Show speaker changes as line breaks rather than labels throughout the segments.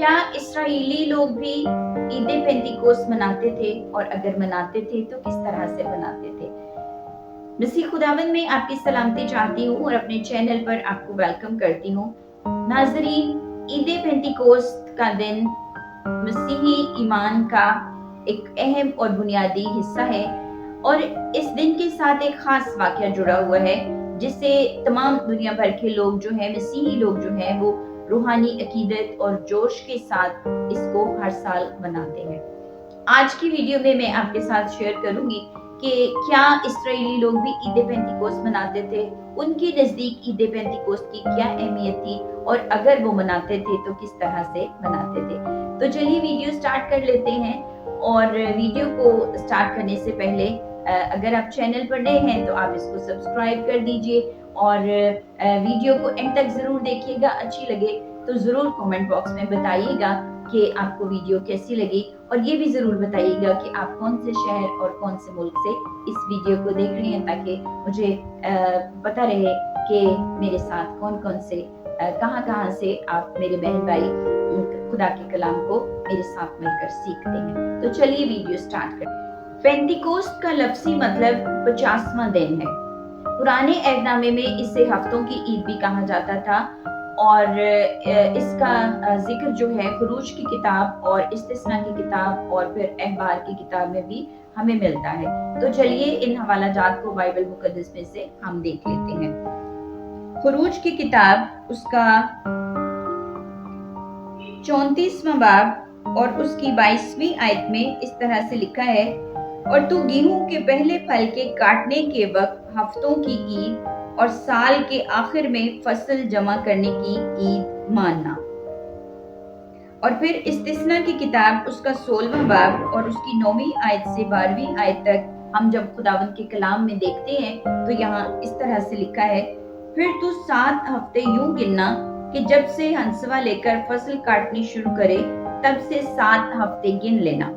क्या इसराइली लोग भी ईद पेंतिकोस्त मनाते थे, और अगर मनाते थे तो किस तरह से मनाते थे? मसीह खुदावंद में आपकी सलामती चाहती हूँ और अपने चैनल पर आपको वेलकम करती हूँ। नाज़रीन, ईद पेंतिकोस्त का दिन मसीही ईमान का एक अहम और बुनियादी हिस्सा है, और इस दिन के साथ एक खास वाकया जुड़ा हुआ है जिससे तमाम दुनिया भर के लोग जो है, मसीही लोग जो हैं, वो रूहानी अकीदत और जोश के साथ इसको हर साल मनाते हैं। आज की वीडियो में मैं आपके साथ शेयर करूंगी कि क्या इसराइली लोग भी ईद पेंतिकोस्त मनाते थे, उनके नजदीक ईद पेंतिकोस्त की क्या अहमियत थी, और अगर वो मनाते थे तो किस तरह से मनाते थे। तो चलिए वीडियो स्टार्ट कर लेते हैं। और वीडियो को स्टार्ट करने से पहले अगर आप चैनल पर नए हैं तो आप इसको सब्सक्राइब कर दीजिए, और वीडियो को एंड तक जरूर देखिएगा। अच्छी लगे तो जरूर कमेंट बॉक्स में बताइएगा कि आपको वीडियो कैसी लगी, और ये भी जरूर बताइएगा कि आप कौन से शहर और कौन से मुल्क से इस वीडियो को देख रहे हैं, ताकि मुझे पता रहे कि मेरे साथ कौन कौन से कहां से आप मेरे बहन भाई खुदा के कलाम को मेरे साथ मिलकर सीखते हैं। तो चलिए वीडियो स्टार्ट करते हैं। पेंतिकोस्त का लफ्जी मतलब 50वां दिन है। पुराने अहदनामे में इसे हफ्तों की ईद भी कहा जाता था, और इसका जिक्र जो है खुरूज की किताब और इस्तिस्ना की किताब और फिर अहबार की किताब में भी हमें मिलता है। तो चलिए इन हवाला जात को बाइबल मुकद्दस में से हम देख लेते हैं। खुरूज की किताब उसका 34वां बाब और उसकी 22वीं आयत में इस तरह से लिखा है, और तू गेहूं के पहले फल के काटने के वक्त हफ्तों की ईद और साल के आखिर में फसल जमा करने की ईद मानना। और फिर इस्तिस्ना की किताब उसका 16वां बाब और उसकी 9वीं आयत से 12वीं आयत तक हम जब खुदावंद के कलाम में देखते हैं तो यहाँ इस तरह से लिखा है, फिर तू 7 हफ्ते यूं गिनना कि जब से हंसवा लेकर फसल काटनी शुरू करे तब से 7 हफ्ते गिन लेना।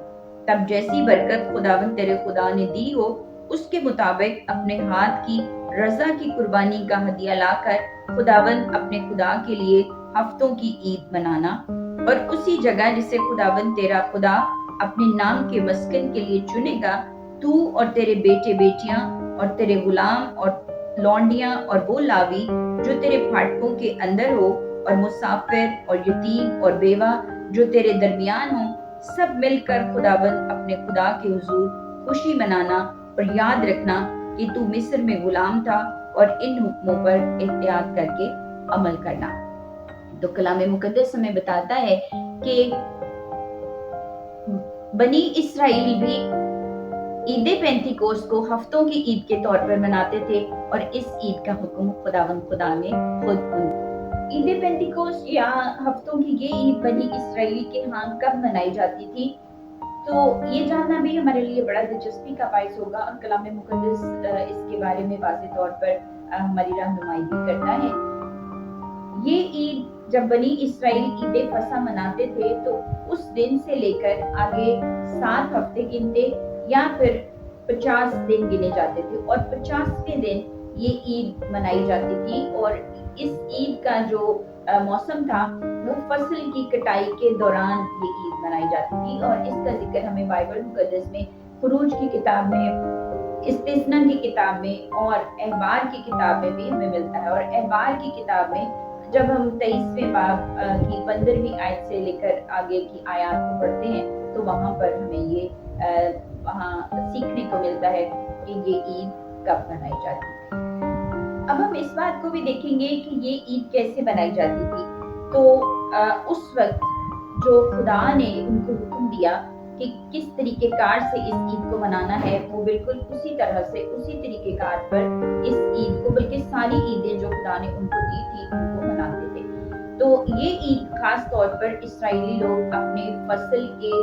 तब जैसी बरकत खुदावंद तेरे खुदा ने दी हो उसके मुताबिक अपने हाथ की रजा की कुर्बानी का हदिया लाकर खुदावंद अपने खुदा के लिए हफ्तों की ईद मनाना, और उसी जगह जिसे खुदावंद तेरा खुदा अपने नाम के मस्कन के लिए चुनेगा, तू और तेरे बेटे बेटियां और तेरे गुलाम और लौंडियां और वो लावी जो तेरे फाटकों के अंदर हो, और मुसाफिर और यतीम और बेवा जो तेरे दरमियान हो, सब मिलकर खुदावंद अपने खुदा के हुजूर खुशी मनाना, और याद रखना कि तू मिस्र में गुलाम था, और इन हुक्मों पर एहतियात करके अमल करना। तो कलाम मुकद्दस हमें बताता है कि बनी इसराइल भी ईद पेंतिकोस्त को हफ्तों की ईद के तौर पर मनाते थे, और इस ईद का हुक्म खुदावंद खुदा ने खुद ईद पेंतिकोस्त या हफ्तों की ये ईद बनी इसराइल के यहाँ कब मनाई जाती थी, तो ये जानना भी हमारे लिए बड़ा दिलचस्पी का बायस होगा। और कलाम मुकद्दस इसके बारे में वाज़ेह तौर पर हमारी रहनुमाई भी करता है। ये ईद जब बनी इसराइल ईद फसा मनाते थे तो उस दिन से लेकर आगे 7 हफ्ते गिनते या फिर 50 दिन गिने जाते थे, और 50वें दिन ये ईद मनाई जाती थी। और इस ईद का जो मौसम था वो फसल की कटाई के दौरान ये ईद मनाई जाती थी, और इसका जिक्र हमें बाइबल मुकद्दस में खुरूज की किताब में, इस्तिस्ना की किताब में और अहबार की किताब में भी हमें मिलता है। और अहबार की किताब में जब हम 23वें बाब की 15वीं आयत से लेकर आगे की आयत को पढ़ते हैं तो वहां पर हमें ये वहां सीखने को मिलता है कि ये ईद कब मनाई जाती है। अब हम इस बात को भी देखेंगे कि ये ईद कैसे मनाई जाती थी। तो उस वक्त जो खुदा ने उनको हुक्म दिया कि किस तरीकेकार से इस ईद को मनाना है, वो बिल्कुल उसी तरह से उसी तरीकेकार पर इस ईद को, बल्कि सारी ईदें जो खुदा ने उनको दी थी उनको मनाते थे। तो ये ईद खास तौर पर इसराइली लोग अपने फसल के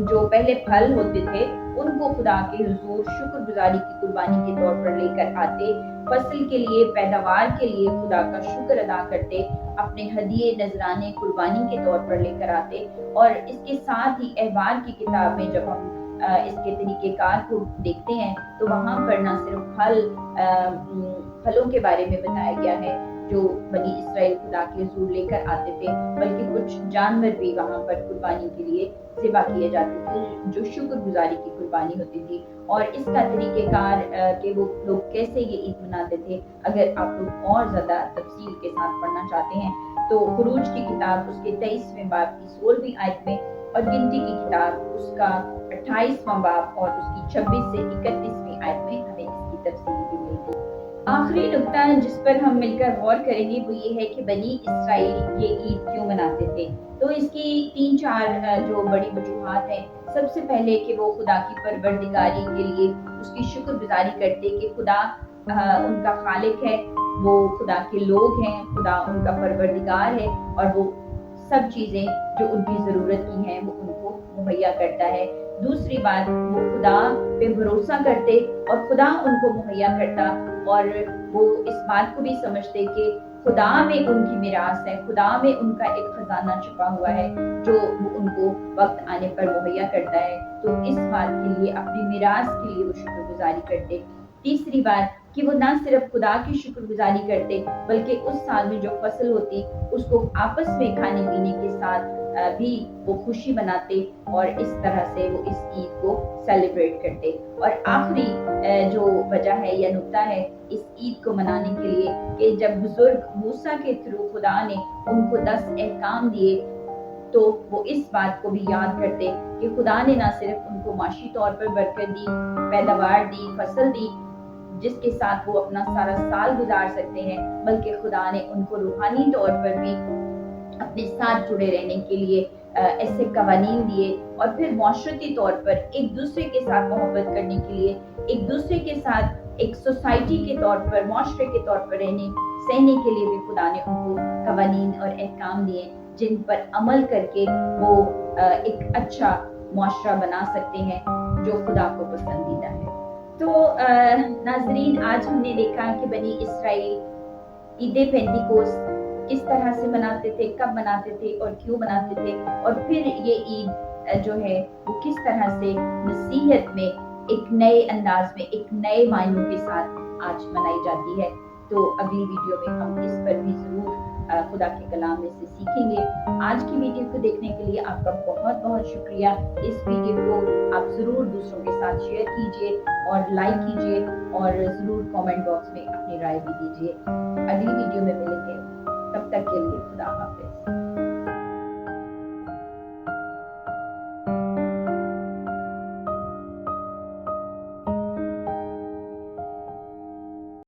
जो पहले फल होते थे उनको खुदा के हुजूर शुक्रगुजारी की कुर्बानी के तौर पर लेकर आते, फसल के लिए, पैदावार के लिए खुदा का शुक्र अदा करते, अपने हदिये नजराने कुर्बानी के तौर पर लेकर आते। और इसके साथ ही अहबार की किताब में जब हम इसके तरीकेकार को देखते हैं तो वहां पर न सिर्फ फलों के बारे में बताया गया है, जो बनी इसराइल खुदा के हजूर लेकर आते थे, बल्कि कुछ जानवर भी वहाँ पर कुर्बानी के लिए ज़िबा किए जाते थे, जो शुक्रगुजारी की कुर्बानी होती थी। और इसका तरीक़ेकार कि वो लोग कैसे ये ईद मनाते थे, अगर आप लोग और ज़्यादा तफसील के साथ पढ़ना चाहते हैं तो खुरूज की किताब उसके 23वें बाब की 16वीं आयत में, और गिनती की किताब उसका 28वां बाब और उसकी 26 से 31वीं आयत में हमें इसकी तफसील भी मिलती है। आखिरी नुक्ता जिस पर हम मिलकर गौर करेंगे वो ये है कि बनी इसराइल ये ईद क्यों मनाते थे। तो इसकी 3-4 जो बड़ी वजूहात हैं। सबसे पहले कि वो खुदा की परवरदिगारी के लिए उसकी शुक्रगुजारी करते कि खुदा उनका खालिक है, वो खुदा के लोग हैं, खुदा उनका परवरदिगार है और वो सब चीज़ें जो उनकी ज़रूरत की हैं वो उनको मुहैया करता है। दूसरी बात, वो खुदा पे भरोसा करते और खुदा उनको मुहैया करता, और वो इस बात को भी समझते कि खुदा में उनकी मिरास है, खुदा में उनका एक खजाना छुपा हुआ है जो वो उनको वक्त आने पर मुहैया करता है। तो इस बात के लिए, अपनी मिरास के लिए वो शुक्रगुजारी करते। तीसरी बात कि वो ना सिर्फ खुदा की शुक्रगुजारी करते, बल्कि उस साल में जो फसल होती उसको आपस में खाने पीने के साथ भी वो खुशी मनाते, और इस तरह से वो इस ईद को सेलिब्रेट करते। और आखिरी जो वजह है या नुक्ता है इस ईद को मनाने के लिए, कि जब बुजुर्ग मूसा के थ्रू खुदा ने उनको 10 अहकाम दिए, तो वो इस बात को भी याद करते कि खुदा ने ना सिर्फ उनको माशी तौर पर बरकत दी, पैदावार दी, फसल दी, जिसके साथ वो अपना सारा साल गुजार सकते हैं, बल्कि खुदा ने उनको रूहानी तौर पर भी अपने साथ जुड़े रहने के लिए ऐसे कवानीन दिए, और फिर माशरती तौर पर एक दूसरे के साथ मोहब्बत करने के लिए, एक दूसरे के साथ एक सोसाइटी के तौर पर, माशरे के तौर पर रहने सहने के लिए भी खुदा ने उनको कवानीन और अहकाम दिए, जिन पर अमल करके वो एक अच्छा माशरा बना सकते हैं जो खुदा को पसंदीदा है। तो नाजरीन, आज हमने देखा कि बनी इसराइल ईद पेंटिकोस्ट किस तरह से मनाते थे, कब मनाते थे और क्यों मनाते थे, और फिर ये ईद जो है वो किस तरह से मसीहत में एक नए अंदाज में, एक नए मायनों के साथ आज मनाई जाती है। तो अगली वीडियो में हम इस पर भी जरूर खुदा के कलाम में से सीखेंगे। आज की वीडियो को देखने के लिए आपका बहुत बहुत शुक्रिया। इस वीडियो को आप जरूर दूसरों के साथ शेयर कीजिए और लाइक कीजिए, और जरूर कमेंट बॉक्स में अपनी राय भी दीजिए। अगली वीडियो में मिलेंगे, तब तक के लिए खुदा हाफिज।